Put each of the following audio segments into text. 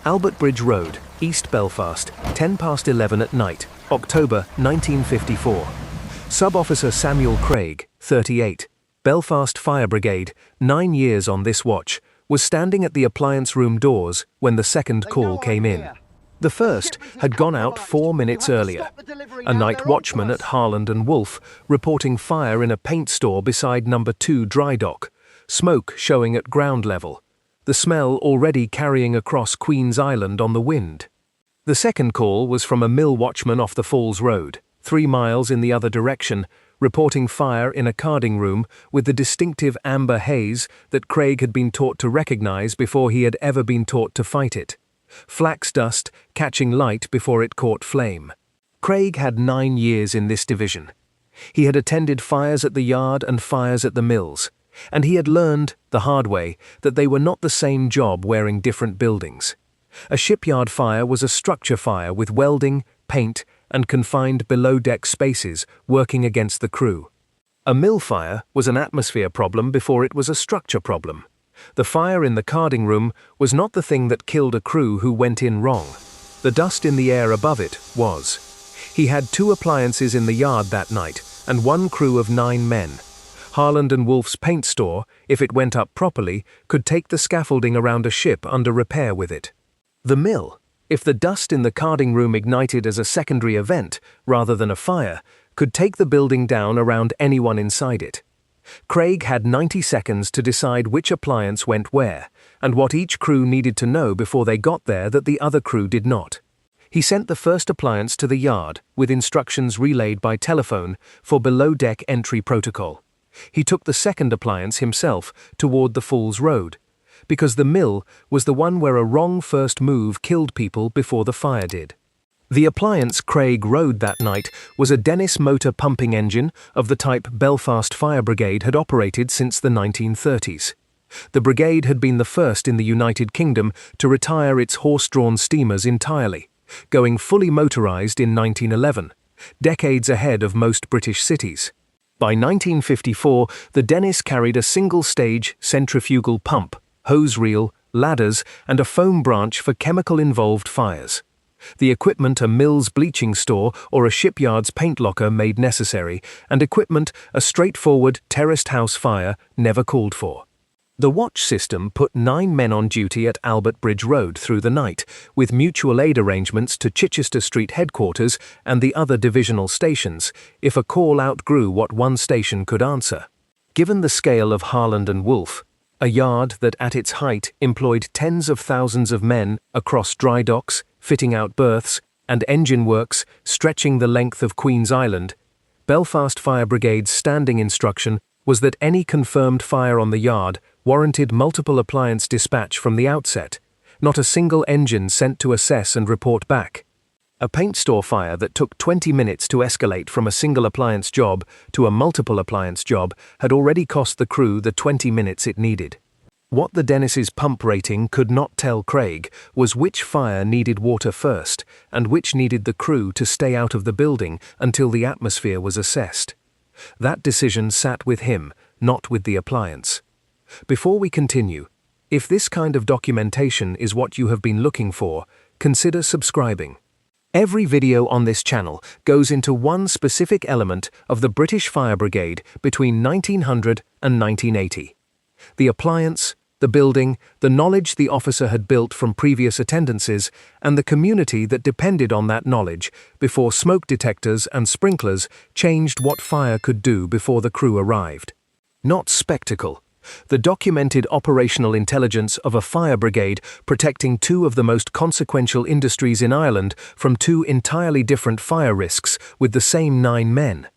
Albert Bridge Road, East Belfast, 11:10 at night, October 1954. Sub-Officer Samuel Craig, 38, Belfast Fire Brigade, 9 years on this watch, was standing at the appliance room doors when the second call came in. The first had gone out 4 minutes earlier. A night watchman at Harland and Wolff reporting fire in a paint store beside number 2 dry dock, smoke showing at ground level, the smell already carrying across Queen's Island on the wind. The second call was from a mill watchman off the Falls Road, 3 miles in the other direction, reporting fire in a carding room with the distinctive amber haze that Craig had been taught to recognize before he had ever been taught to fight it. Flax dust catching light before it caught flame. Craig had 9 years in this division. He had attended fires at the yard and fires at the mills, and he had learned, the hard way, that they were not the same job wearing different buildings. A shipyard fire was a structure fire with welding, paint, and confined below-deck spaces working against the crew. A mill fire was an atmosphere problem before it was a structure problem. The fire in the carding room was not the thing that killed a crew who went in wrong. The dust in the air above it was. He had 2 appliances in the yard that night and 1 crew of 9 men. Harland and Wolff's paint store, if it went up properly, could take the scaffolding around a ship under repair with it. The mill, if the dust in the carding room ignited as a secondary event rather than a fire, could take the building down around anyone inside it. Craig had 90 seconds to decide which appliance went where, and what each crew needed to know before they got there that the other crew did not. He sent the first appliance to the yard, with instructions relayed by telephone for below-deck entry protocol. He took the second appliance himself toward the Falls Road, because the mill was the one where a wrong first move killed people before the fire did. The appliance Craig rode that night was a Dennis motor pumping engine of the type Belfast Fire Brigade had operated since the 1930s. The brigade had been the first in the United Kingdom to retire its horse-drawn steamers entirely, going fully motorized in 1911, decades ahead of most British cities. By 1954, the Dennis carried a single-stage centrifugal pump, hose reel, ladders, and a foam branch for chemical-involved fires. The equipment a mill's bleaching store or a shipyard's paint locker made necessary, and equipment a straightforward terraced house fire never called for. The watch system put 9 men on duty at Albert Bridge Road through the night, with mutual aid arrangements to Chichester Street headquarters and the other divisional stations, if a call outgrew what one station could answer. Given the scale of Harland and Wolff, a yard that at its height employed tens of thousands of men across dry docks, fitting out berths, and engine works stretching the length of Queen's Island, Belfast Fire Brigade's standing instruction was that any confirmed fire on the yard warranted multiple appliance dispatch from the outset, not a single engine sent to assess and report back. A paint store fire that took 20 minutes to escalate from a single appliance job to a multiple appliance job had already cost the crew the 20 minutes it needed. What the Dennis's pump rating could not tell Craig was which fire needed water first and which needed the crew to stay out of the building until the atmosphere was assessed. That decision sat with him, not with the appliance. Before we continue, if this kind of documentation is what you have been looking for, consider subscribing. Every video on this channel goes into one specific element of the British Fire Brigade between 1900 and 1980. The appliance, the building, the knowledge the officer had built from previous attendances, and the community that depended on that knowledge before smoke detectors and sprinklers changed what fire could do before the crew arrived. Not spectacle. The documented operational intelligence of a fire brigade protecting 2 of the most consequential industries in Ireland from 2 entirely different fire risks with the same 9 men.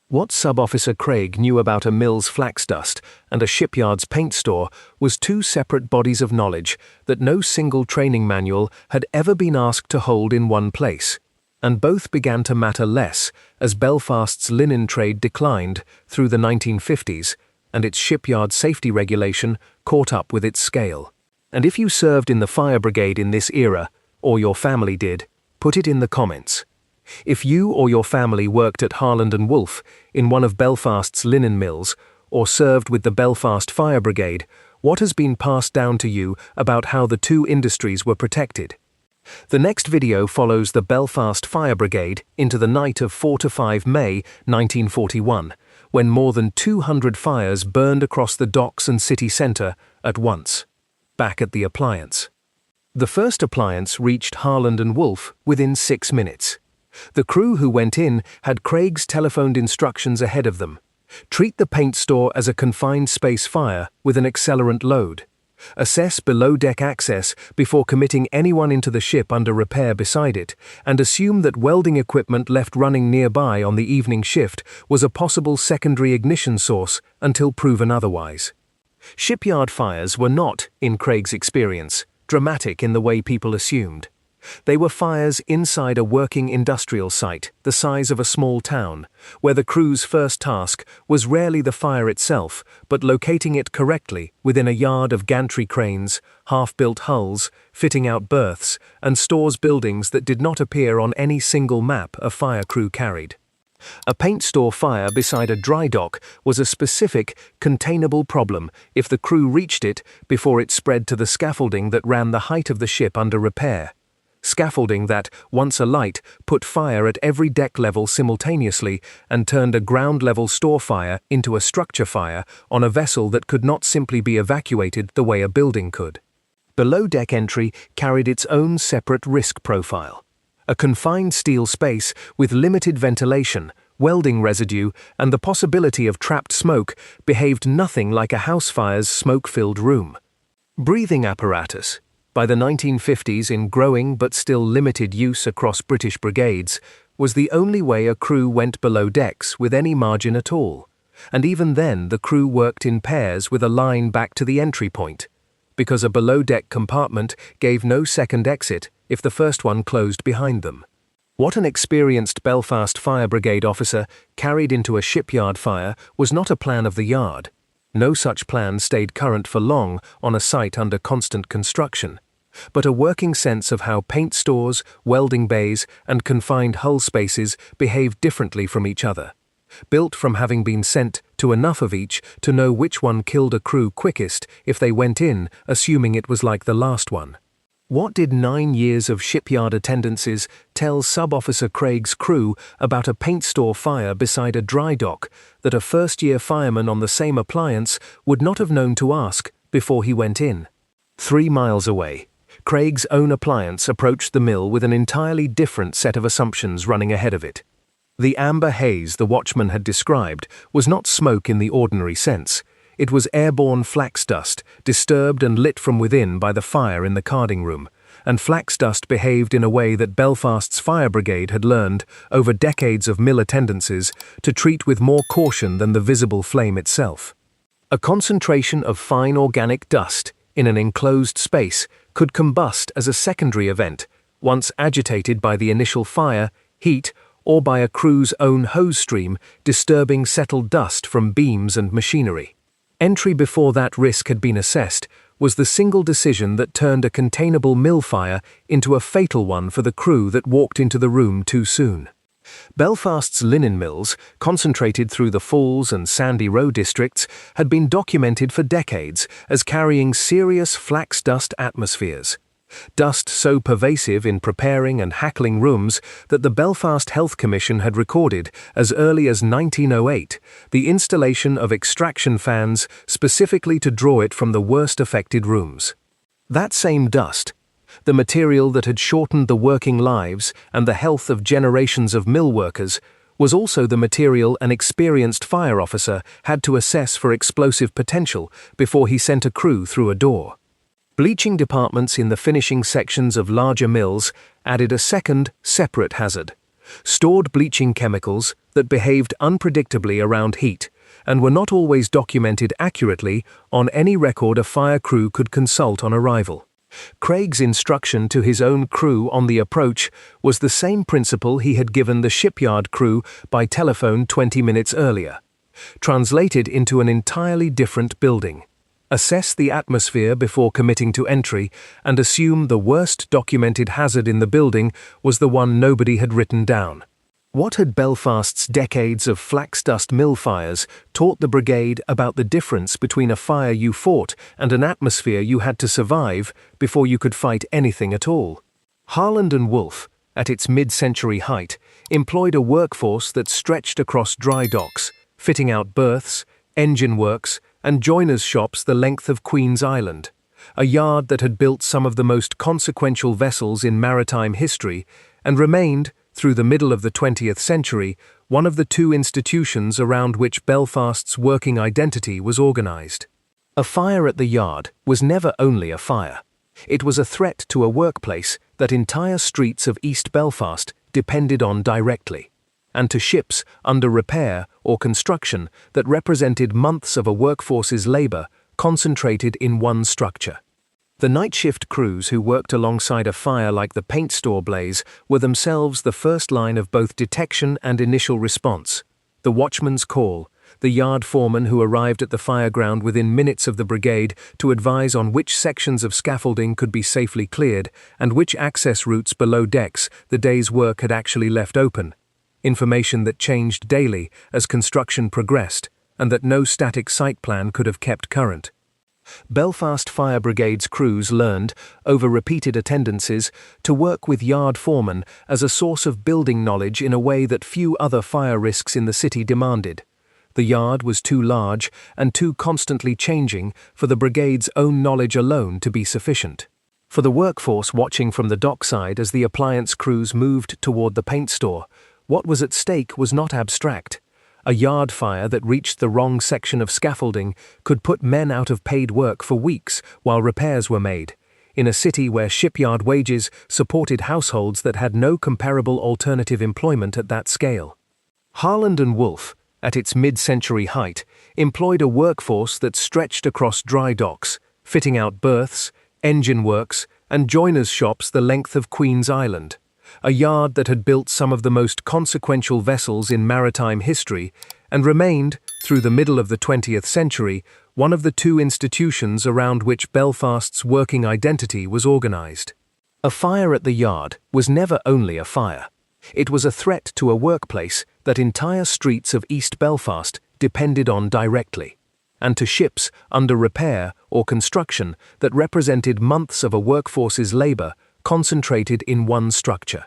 What Sub-Officer Craig knew about a mill's flax dust and a shipyard's paint store was 2 separate bodies of knowledge that no single training manual had ever been asked to hold in one place, and both began to matter less as Belfast's linen trade declined through the 1950s and its shipyard safety regulation caught up with its scale. And if you served in the fire brigade in this era, or your family did, put it in the comments. If you or your family worked at Harland and Wolff in one of Belfast's linen mills, or served with the Belfast Fire Brigade, what has been passed down to you about how the 2 industries were protected? The next video follows the Belfast Fire Brigade into the night of 4 to 5 May 1941, when more than 200 fires burned across the docks and city centre at once. Back at the appliance. The first appliance reached Harland and Wolff within 6 minutes. The crew who went in had Craig's telephoned instructions ahead of them. Treat the paint store as a confined space fire with an accelerant load. Assess below-deck access before committing anyone into the ship under repair beside it, and assume that welding equipment left running nearby on the evening shift was a possible secondary ignition source until proven otherwise. Shipyard fires were not, in Craig's experience, dramatic in the way people assumed. They were fires inside a working industrial site the size of a small town, where the crew's first task was rarely the fire itself, but locating it correctly within a yard of gantry cranes, half-built hulls, fitting out berths, and stores buildings that did not appear on any single map a fire crew carried. A paint store fire beside a dry dock was a specific, containable problem if the crew reached it before it spread to the scaffolding that ran the height of the ship under repair. Scaffolding that, once alight, put fire at every deck level simultaneously and turned a ground-level store fire into a structure fire on a vessel that could not simply be evacuated the way a building could. Below-deck entry carried its own separate risk profile. A confined steel space with limited ventilation, welding residue, and the possibility of trapped smoke behaved nothing like a house fire's smoke-filled room. Breathing apparatus, by the 1950s in growing but still limited use across British brigades, was the only way a crew went below decks with any margin at all, and even then the crew worked in pairs with a line back to the entry point, because a below-deck compartment gave no second exit if the first one closed behind them. What an experienced Belfast Fire Brigade officer carried into a shipyard fire was not a plan of the yard. No such plan stayed current for long on a site under constant construction, but a working sense of how paint stores, welding bays, and confined hull spaces behaved differently from each other, built from having been sent to enough of each to know which one killed a crew quickest if they went in, assuming it was like the last one. What did 9 years of shipyard attendances tell Sub-Officer Craig's crew about a paint store fire beside a dry dock that a first-year fireman on the same appliance would not have known to ask before he went in? 3 miles away, Craig's own appliance approached the mill with an entirely different set of assumptions running ahead of it. The amber haze the watchman had described was not smoke in the ordinary sense. It was airborne flax dust, disturbed and lit from within by the fire in the carding room, and flax dust behaved in a way that Belfast's fire brigade had learned, over decades of mill attendances, to treat with more caution than the visible flame itself. A concentration of fine organic dust in an enclosed space could combust as a secondary event, once agitated by the initial fire, heat, or by a crew's own hose stream disturbing settled dust from beams and machinery. Entry before that risk had been assessed was the single decision that turned a containable mill fire into a fatal one for the crew that walked into the room too soon. Belfast's linen mills, concentrated through the Falls and Sandy Row districts, had been documented for decades as carrying serious flax dust atmospheres. Dust so pervasive in preparing and hackling rooms that the Belfast Health Commission had recorded, as early as 1908, the installation of extraction fans specifically to draw it from the worst affected rooms. That same dust, the material that had shortened the working lives and the health of generations of mill workers, was also the material an experienced fire officer had to assess for explosive potential before he sent a crew through a door. Bleaching departments in the finishing sections of larger mills added a second, separate hazard: stored bleaching chemicals that behaved unpredictably around heat and were not always documented accurately on any record a fire crew could consult on arrival. Craig's instruction to his own crew on the approach was the same principle he had given the shipyard crew by telephone 20 minutes earlier, translated into an entirely different building. Assess the atmosphere before committing to entry, and assume the worst documented hazard in the building was the one nobody had written down. What had Belfast's decades of flax dust mill fires taught the brigade about the difference between a fire you fought and an atmosphere you had to survive before you could fight anything at all? Harland and Wolff, at its mid-century height, employed a workforce that stretched across dry docks, fitting out berths, engine works, and joiners' shops the length of Queen's Island, a yard that had built some of the most consequential vessels in maritime history and remained, through the middle of the 20th century, one of the two institutions around which Belfast's working identity was organized. A fire at the yard was never only a fire. It was a threat to a workplace that entire streets of East Belfast depended on directly, and to ships under repair or construction that represented months of a workforce's labor concentrated in one structure. The night shift crews who worked alongside a fire like the paint store blaze were themselves the first line of both detection and initial response. The watchman's call, the yard foreman who arrived at the fireground within minutes of the brigade to advise on which sections of scaffolding could be safely cleared and which access routes below decks the day's work had actually left open. Information that changed daily as construction progressed and that no static site plan could have kept current. Belfast Fire Brigade's crews learned, over repeated attendances, to work with yard foremen as a source of building knowledge in a way that few other fire risks in the city demanded. The yard was too large and too constantly changing for the brigade's own knowledge alone to be sufficient. For the workforce watching from the dockside as the appliance crews moved toward the paint store, what was at stake was not abstract. A yard fire that reached the wrong section of scaffolding could put men out of paid work for weeks while repairs were made, in a city where shipyard wages supported households that had no comparable alternative employment at that scale. Harland and Wolff, at its mid-century height, employed a workforce that stretched across dry docks, fitting out berths, engine works, and joiners' shops the length of Queen's Island, a yard that had built some of the most consequential vessels in maritime history and remained, through the middle of the 20th century, one of the two institutions around which Belfast's working identity was organized. A fire at the yard was never only a fire. It was a threat to a workplace that entire streets of East Belfast depended on directly, and to ships under repair or construction that represented months of a workforce's labor concentrated in one structure.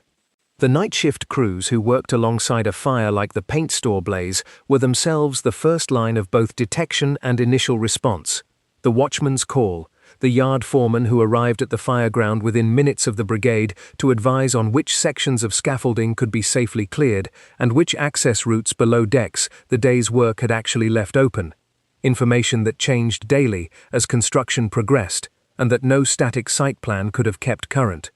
The night shift crews who worked alongside a fire like the paint store blaze were themselves the first line of both detection and initial response. The watchman's call, the yard foreman who arrived at the fireground within minutes of the brigade to advise on which sections of scaffolding could be safely cleared and which access routes below decks the day's work had actually left open. Information that changed daily as construction progressed and that no static site plan could have kept current.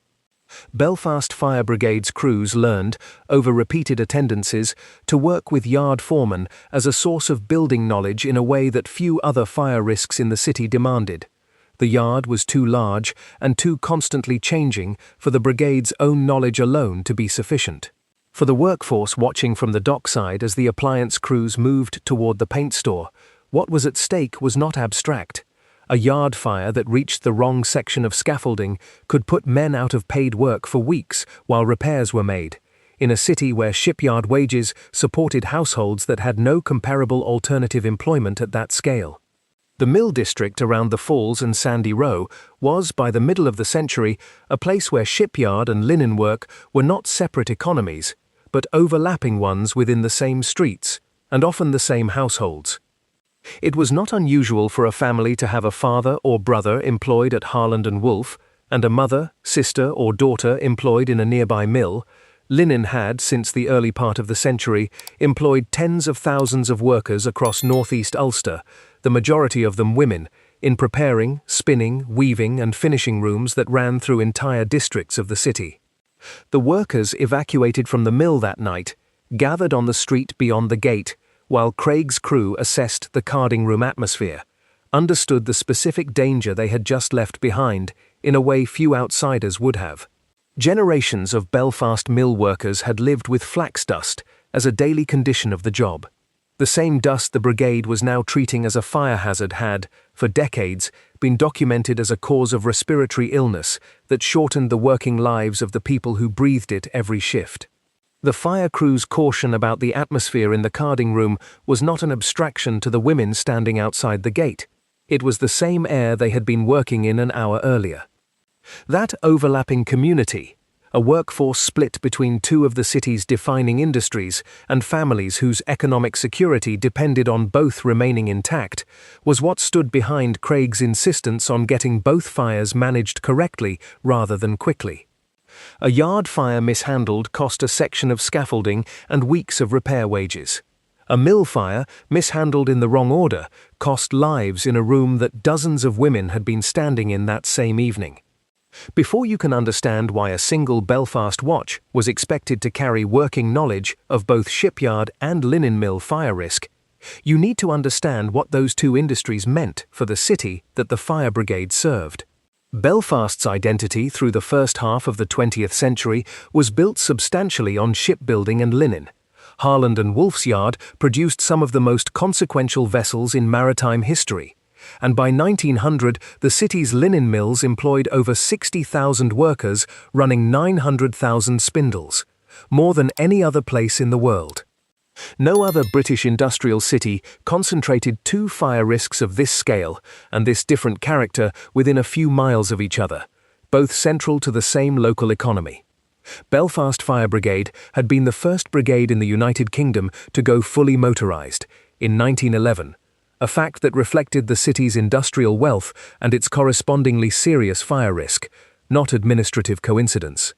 Belfast Fire Brigade's crews learned, over repeated attendances, to work with yard foremen as a source of building knowledge in a way that few other fire risks in the city demanded. The yard was too large and too constantly changing for the brigade's own knowledge alone to be sufficient. For the workforce watching from the dockside as the appliance crews moved toward the paint store, what was at stake was not abstract. A yard fire that reached the wrong section of scaffolding could put men out of paid work for weeks while repairs were made, in a city where shipyard wages supported households that had no comparable alternative employment at that scale. The mill district around the Falls and Sandy Row was, by the middle of the century, a place where shipyard and linen work were not separate economies, but overlapping ones within the same streets, and often the same households. It was not unusual for a family to have a father or brother employed at Harland and Wolff, and a mother, sister, or daughter employed in a nearby mill. Linen had, since the early part of the century, employed tens of thousands of workers across northeast Ulster, the majority of them women, in preparing, spinning, weaving, and finishing rooms that ran through entire districts of the city. The workers evacuated from the mill that night gathered on the street beyond the gate, while Craig's crew assessed the carding room atmosphere, understood the specific danger they had just left behind in a way few outsiders would have. Generations of Belfast mill workers had lived with flax dust as a daily condition of the job. The same dust the brigade was now treating as a fire hazard had, for decades, been documented as a cause of respiratory illness that shortened the working lives of the people who breathed it every shift. The fire crew's caution about the atmosphere in the carding room was not an abstraction to the women standing outside the gate. It was the same air they had been working in an hour earlier. That overlapping community, a workforce split between two of the city's defining industries and families whose economic security depended on both remaining intact, was what stood behind Craig's insistence on getting both fires managed correctly rather than quickly. A yard fire mishandled cost a section of scaffolding and weeks of repair wages. A mill fire, mishandled in the wrong order, cost lives in a room that dozens of women had been standing in that same evening. Before you can understand why a single Belfast watch was expected to carry working knowledge of both shipyard and linen mill fire risk, you need to understand what those two industries meant for the city that the fire brigade served. Belfast's identity through the first half of the 20th century was built substantially on shipbuilding and linen. Harland and Wolff's yard produced some of the most consequential vessels in maritime history, and by 1900 the city's linen mills employed over 60,000 workers running 900,000 spindles, more than any other place in the world. No other British industrial city concentrated two fire risks of this scale and this different character within a few miles of each other, both central to the same local economy. Belfast Fire Brigade had been the first brigade in the United Kingdom to go fully motorised, in 1911, a fact that reflected the city's industrial wealth and its correspondingly serious fire risk, not administrative coincidence.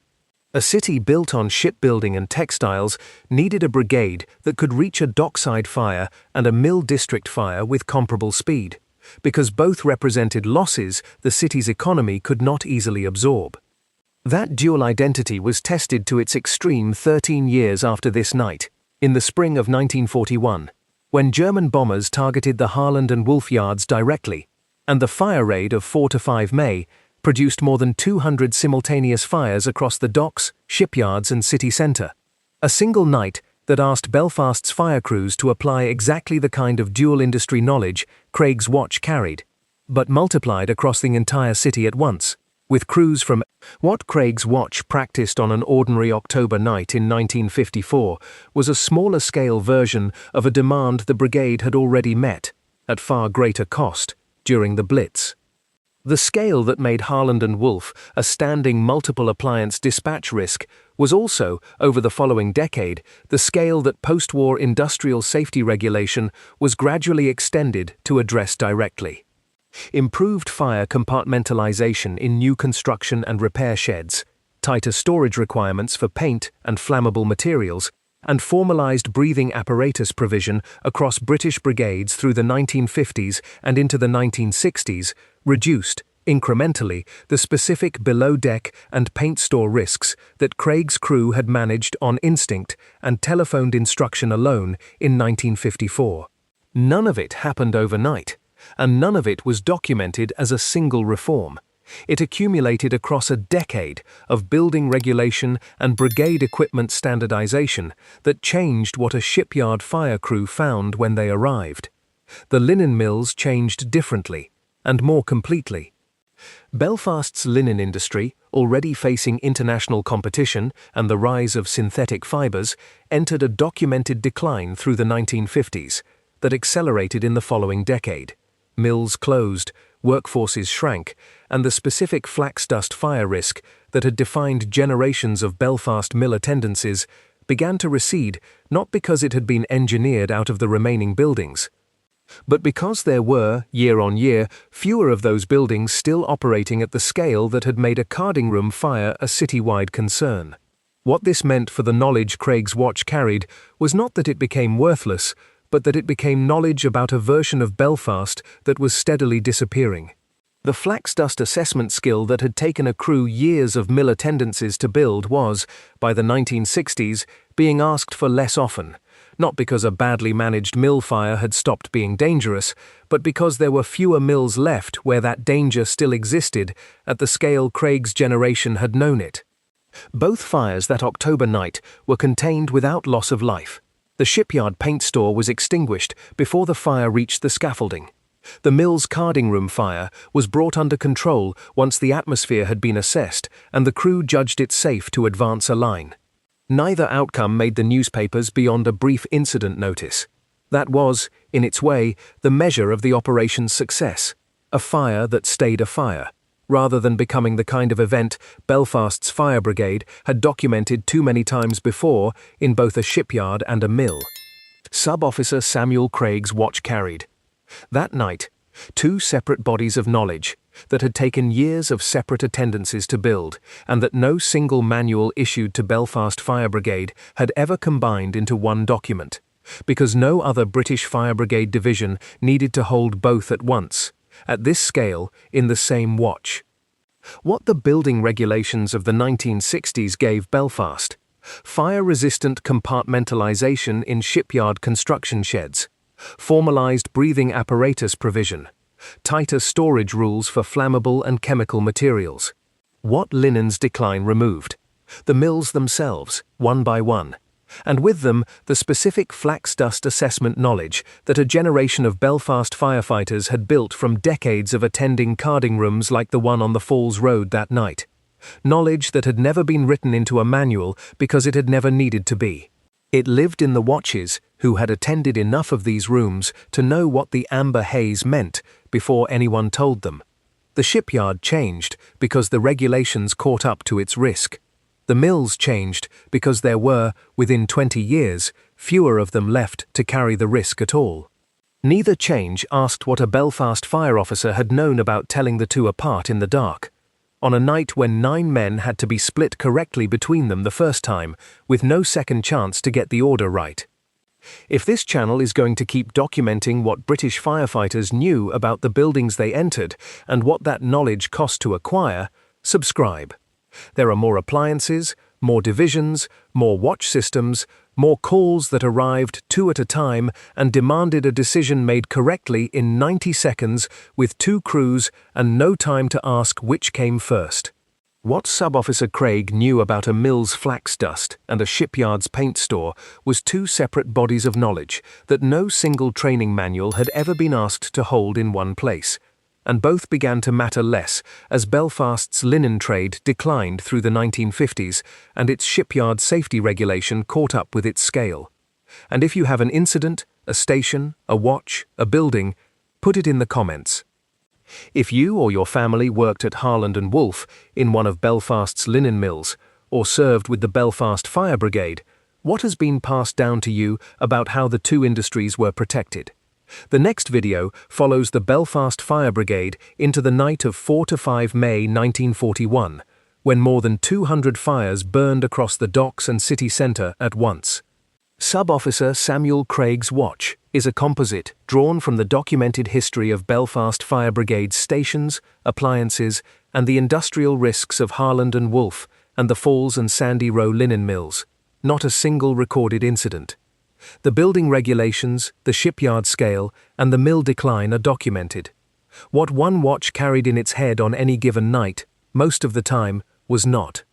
A city built on shipbuilding and textiles needed a brigade that could reach a dockside fire and a mill district fire with comparable speed, because both represented losses the city's economy could not easily absorb. That dual identity was tested to its extreme 13 years after this night, in the spring of 1941, when German bombers targeted the Harland and Wolff yards directly, and the fire raid of 4 to 5 May produced more than 200 simultaneous fires across the docks, shipyards and city centre. A single night that asked Belfast's fire crews to apply exactly the kind of dual industry knowledge Craig's watch carried, but multiplied across the entire city at once, with crews from what Craig's watch practiced on an ordinary October night in 1954 was a smaller-scale version of a demand the brigade had already met, at far greater cost, during the Blitz. The scale that made Harland and Wolff a standing multiple appliance dispatch risk was also, over the following decade, the scale that post-war industrial safety regulation was gradually extended to address directly. Improved fire compartmentalization in new construction and repair sheds, tighter storage requirements for paint and flammable materials, and formalized breathing apparatus provision across British brigades through the 1950s and into the 1960s reduced, incrementally, the specific below-deck and paint store risks that Craig's crew had managed on instinct and telephoned instruction alone in 1954. None of it happened overnight, and none of it was documented as a single reform. It accumulated across a decade of building regulation and brigade equipment standardization that changed what a shipyard fire crew found when they arrived. The linen mills changed differently, and more completely. Belfast's linen industry, already facing international competition and the rise of synthetic fibres, entered a documented decline through the 1950s that accelerated in the following decade. Mills closed, workforces shrank, and the specific flax dust fire risk that had defined generations of Belfast mill attendances began to recede, not because it had been engineered out of the remaining buildings, but because there were, year on year, fewer of those buildings still operating at the scale that had made a carding room fire a citywide concern. What this meant for the knowledge Craig's watch carried was not that it became worthless, but that it became knowledge about a version of Belfast that was steadily disappearing. The flax dust assessment skill that had taken a crew years of mill attendances to build was, by the 1960s, being asked for less often, not because a badly managed mill fire had stopped being dangerous, but because there were fewer mills left where that danger still existed at the scale Craig's generation had known it. Both fires that October night were contained without loss of life. The shipyard paint store was extinguished before the fire reached the scaffolding. The mill's carding room fire was brought under control once the atmosphere had been assessed and the crew judged it safe to advance a line. Neither outcome made the newspapers beyond a brief incident notice. That was, in its way, the measure of the operation's success. A fire that stayed a fire, rather than becoming the kind of event Belfast's Fire Brigade had documented too many times before in both a shipyard and a mill. Sub-Officer Samuel Craig's watch carried, that night, two separate bodies of knowledge that had taken years of separate attendances to build, and that no single manual issued to Belfast Fire Brigade had ever combined into one document, because no other British Fire Brigade division needed to hold both at once, at this scale, in the same watch. What the building regulations of the 1960s gave Belfast: fire-resistant compartmentalization in shipyard construction sheds, formalized breathing apparatus provision, tighter storage rules for flammable and chemical materials. What Linen's decline removed? The mills themselves, one by one, and with them the specific flax dust assessment knowledge that a generation of Belfast firefighters had built from decades of attending carding rooms like the one on the Falls Road that night. Knowledge that had never been written into a manual because it had never needed to be. It lived in the watches who had attended enough of these rooms to know what the amber haze meant before anyone told them. The shipyard changed because the regulations caught up to its risk. The mills changed because there were, within 20 years, fewer of them left to carry the risk at all. Neither change asked what a Belfast fire officer had known about telling the two apart in the dark, on a night when 9 men had to be split correctly between them the first time, with no second chance to get the order right. If this channel is going to keep documenting what British firefighters knew about the buildings they entered and what that knowledge cost to acquire, subscribe. There are more appliances, more divisions, more watch systems, more calls that arrived 2 at a time and demanded a decision made correctly in 90 seconds with 2 crews and no time to ask which came first. What Sub-Officer Craig knew about a mill's flax dust and a shipyard's paint store was 2 separate bodies of knowledge that no single training manual had ever been asked to hold in one place, and both began to matter less as Belfast's linen trade declined through the 1950s and its shipyard safety regulation caught up with its scale. And if you have an incident, a station, a watch, a building, put it in the comments. If you or your family worked at Harland and Wolff in one of Belfast's linen mills, or served with the Belfast Fire Brigade, what has been passed down to you about how the two industries were protected? The next video follows the Belfast Fire Brigade into the night of 4 to 5 May 1941, when more than 200 fires burned across the docks and city centre at once. Sub-Officer Samuel Craig's watch is a composite drawn from the documented history of Belfast Fire Brigade's stations, appliances, and the industrial risks of Harland and Wolff and the Falls and Sandy Row linen mills, not a single recorded incident. The building regulations, the shipyard scale, and the mill decline are documented. What one watch carried in its head on any given night, most of the time, was not.